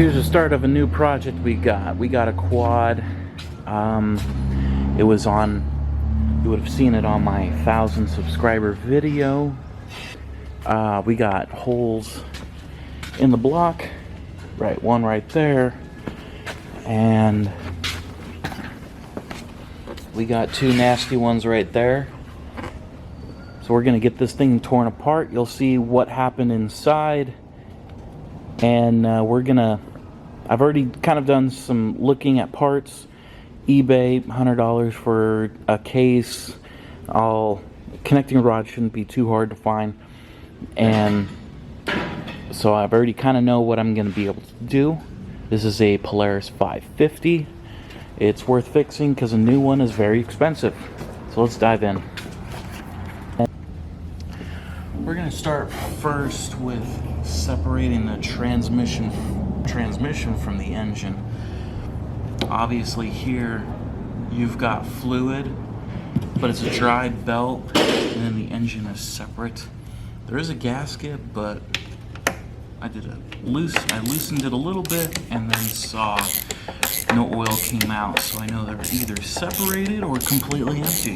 Here's the start of a new project we got. We got a quad. It was on, you would have seen it on my 1,000 subscriber video. We got holes in the block, right, one right there, and we got two nasty ones right there. So we're gonna get this thing torn apart. You'll see what happened inside, and I've already kind of done some looking at parts. eBay, $100 for a case. Connecting rod shouldn't be too hard to find, and so I've already kind of know what I'm going to be able to do. This is a Polaris 550. It's worth fixing because a new one is very expensive. So let's dive in. We're going to start first with separating the transmission from the engine. Obviously here you've got fluid, but it's a dry belt, and then the engine is separate. There is a gasket, but I loosened it a little bit and then saw no oil came out, so I know they're either separated or completely empty.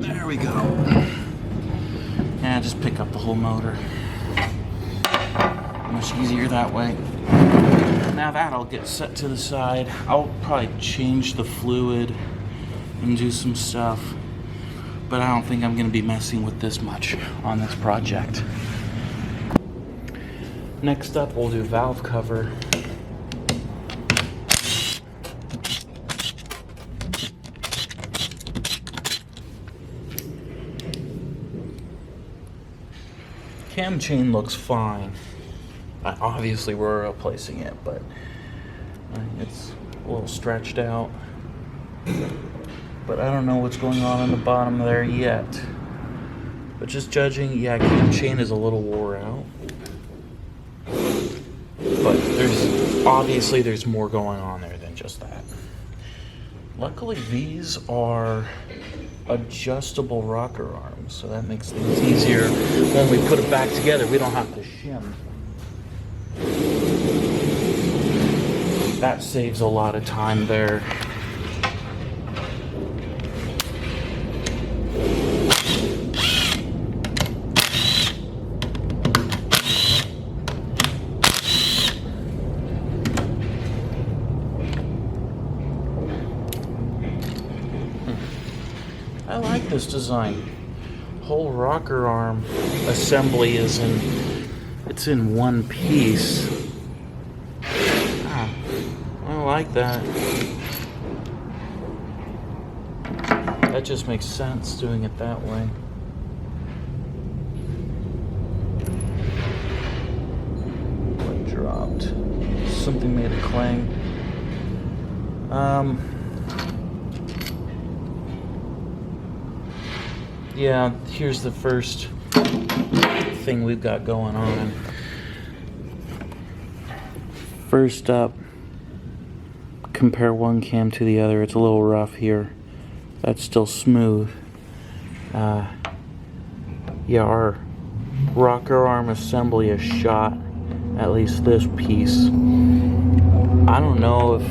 There we go. Yeah, just pick up the whole motor. Much easier that way. Now that'll get set to the side. I'll probably change the fluid and do some stuff, but I don't think I'm going to be messing with this much on this project. Next up, we'll do valve cover. Cam chain looks fine. Obviously we're replacing it, but it's a little stretched out. But I don't know what's going on the bottom there yet. But just judging, yeah, cam chain is a little wore out. But there's more going on there than just that. Luckily these are adjustable rocker arms, so that makes things easier when we put it back together. We don't have to shim. That saves a lot of time there. I like this design. Whole rocker arm assembly is in one piece. I like that. That just makes sense doing it that way. What dropped? Something made a clang. Yeah, here's the first thing we've got going on. First up, compare one cam to the other. It's a little rough here. That's still smooth. Yeah, our rocker arm assembly is shot, at least this piece. I don't know if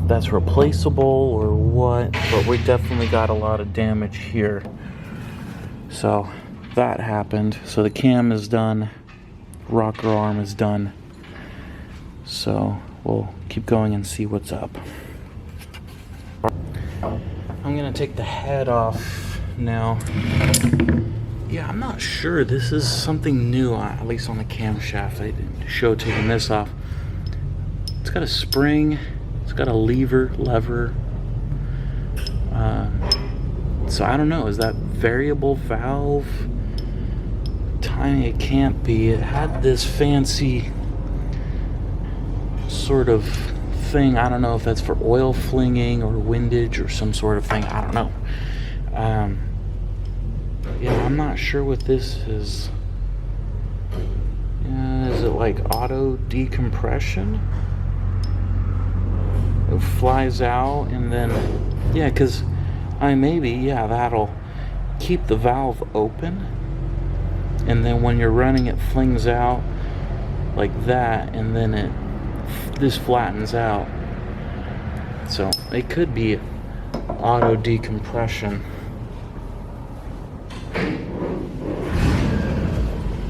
that's replaceable or what, but we definitely got a lot of damage here. So that happened. So the cam is done, rocker arm is done. So we'll keep going and see what's up. I'm gonna take the head off now. Yeah, I'm not sure. This is something new, at least on the camshaft. I didn't show taking this off. It's got a spring, it's got a lever. So I don't know, is that variable valve? Tiny, it can't be. It had this fancy sort of thing. I don't know if that's for oil flinging or windage or some sort of thing. I don't know. Yeah, I'm not sure what this is. Is it like auto decompression. It flies out, and then yeah, because maybe that'll keep the valve open, and then when you're running it flings out like that, and then this flattens out. So it could be auto decompression.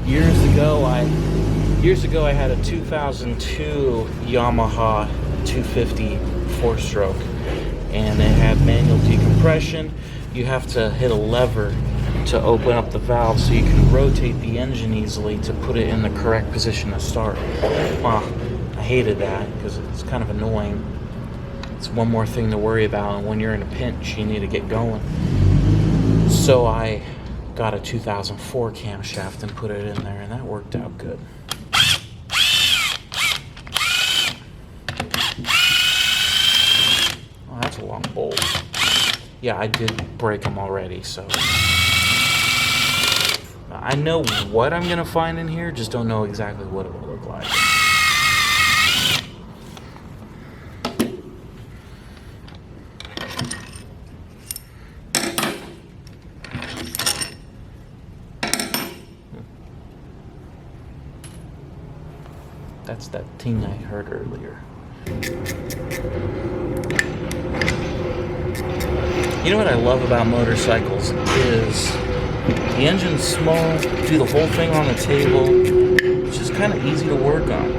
Years ago I had a 2002 Yamaha 250 4-stroke, and it had manual decompression. You have to hit a lever to open up the valve so you can rotate the engine easily to put it in the correct position to start. Well, I hated that because it's kind of annoying. It's one more thing to worry about, and when you're in a pinch, you need to get going. So I got a 2004 camshaft and put it in there, and that worked out good. Oh, that's a long bolt. Yeah, I did break them already, so I know what I'm gonna find in here, just don't know exactly what it will look like. That's that ting I heard earlier. You know what I love about motorcycles is the engine's small, do the whole thing on the table. It's just kind of easy to work on.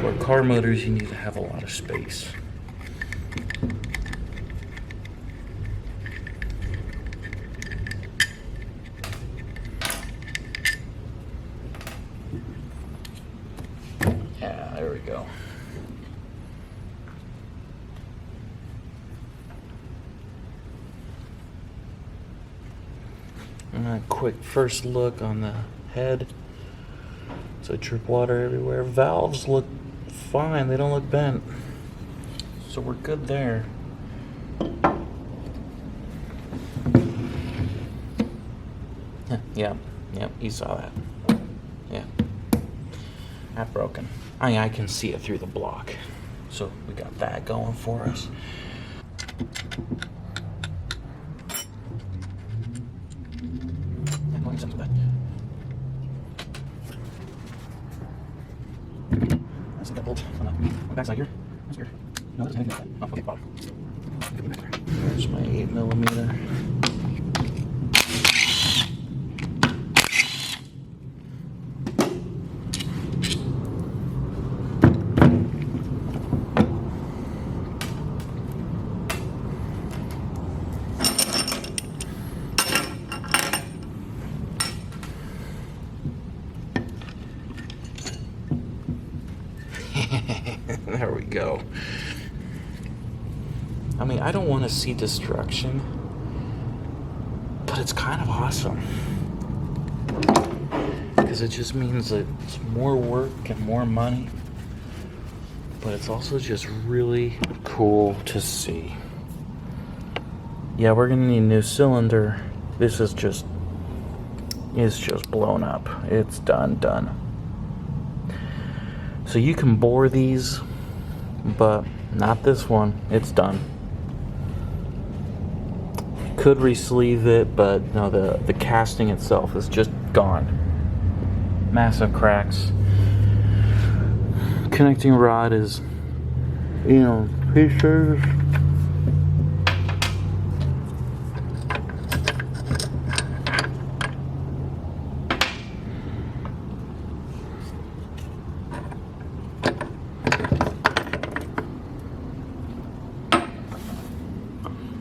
Where car motors, you need to have a lot of space. Yeah, there we go. And a quick first look on the head. So drip water everywhere. Valves look fine, they don't look bent. So we're good there. Yep, you saw that. Yeah. Not broken. I can see it through the block. So we got that going for us. That's the bolt on the backside here. That's weird. No, there's anything like that. Oh, okay, bottom. There's my 8mm. There we go. I mean, I don't want to see destruction, but it's kind of awesome. Because it just means that it's more work and more money, but it's also just really cool to see. Yeah, we're gonna need a new cylinder. This is just, it's just blown up. It's done. So you can bore these, but not this one. It's done. Could re-sleeve it, but no, the casting itself is just gone. Massive cracks. Connecting rod is, pieces.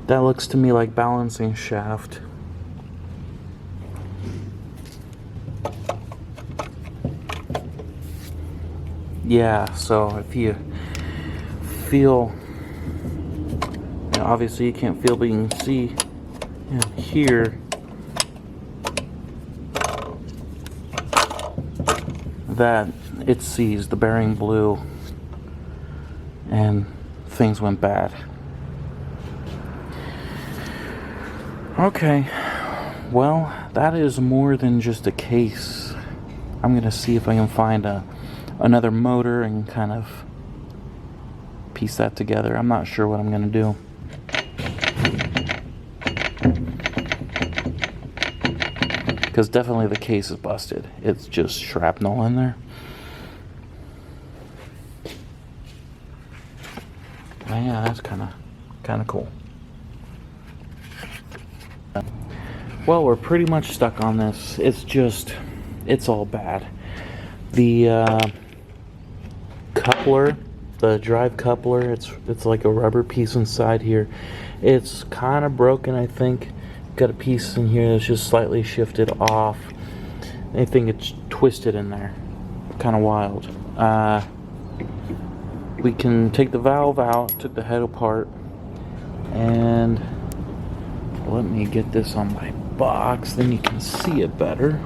That looks to me like balancing shaft. Yeah, so if you feel, obviously you can't feel, but you can see here that it seized, the bearing blew, and things went bad. Okay, well, that is more than just a case. I'm gonna see if I can find another motor and kind of piece that together. I'm not sure what I'm gonna do. Because definitely the case is busted. It's just shrapnel in there. Oh, yeah, that's kind of cool. Well, we're pretty much stuck on this. It's all bad. The coupler, the drive coupler, it's like a rubber piece inside here. It's kind of broken, I think. Got a piece in here that's just slightly shifted off. I think it's twisted in there. Kind of wild. We can take the valve out, took the head apart, and let me get this on my box, then you can see it better.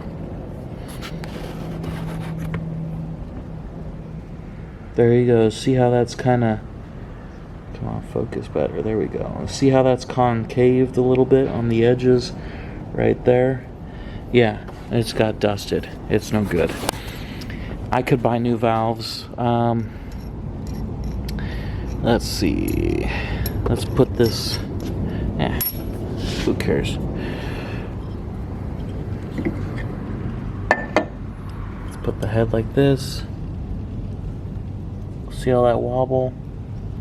There you go. See how that's kind of, come on, focus better. There we go. See how that's concaved a little bit on the edges right there? Yeah, it's got dusted. It's no good. I could buy new valves. Let's see. Let's put this, who cares? Let's put the head like this. See all that wobble?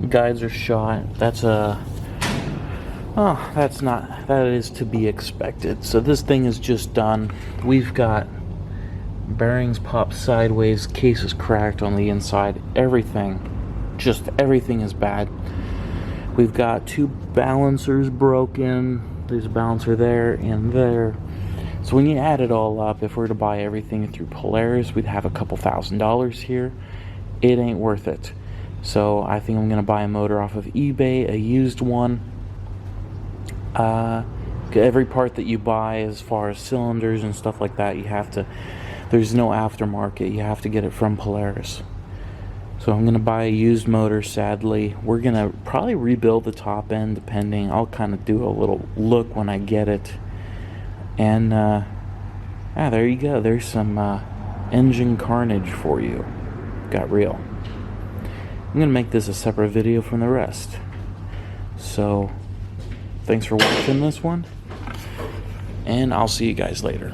Guides are shot. That is to be expected. So this thing is just done. We've got bearings popped sideways, case is cracked on the inside, everything is bad. We've got two balancers broken. There's a balancer there and there. So when you add it all up, if we were to buy everything through Polaris, we'd have a couple $1,000s here. It ain't worth it. So I think I'm gonna buy a motor off of eBay, a used one. Every part that you buy, as far as cylinders and stuff like that, there's no aftermarket. You have to get it from Polaris. So I'm gonna buy a used motor, sadly. We're gonna probably rebuild the top end, depending. I'll kind of do a little look when I get it. And there you go. There's some engine carnage for you. Got real. I'm gonna make this a separate video from the rest. So thanks for watching this one, and I'll see you guys later.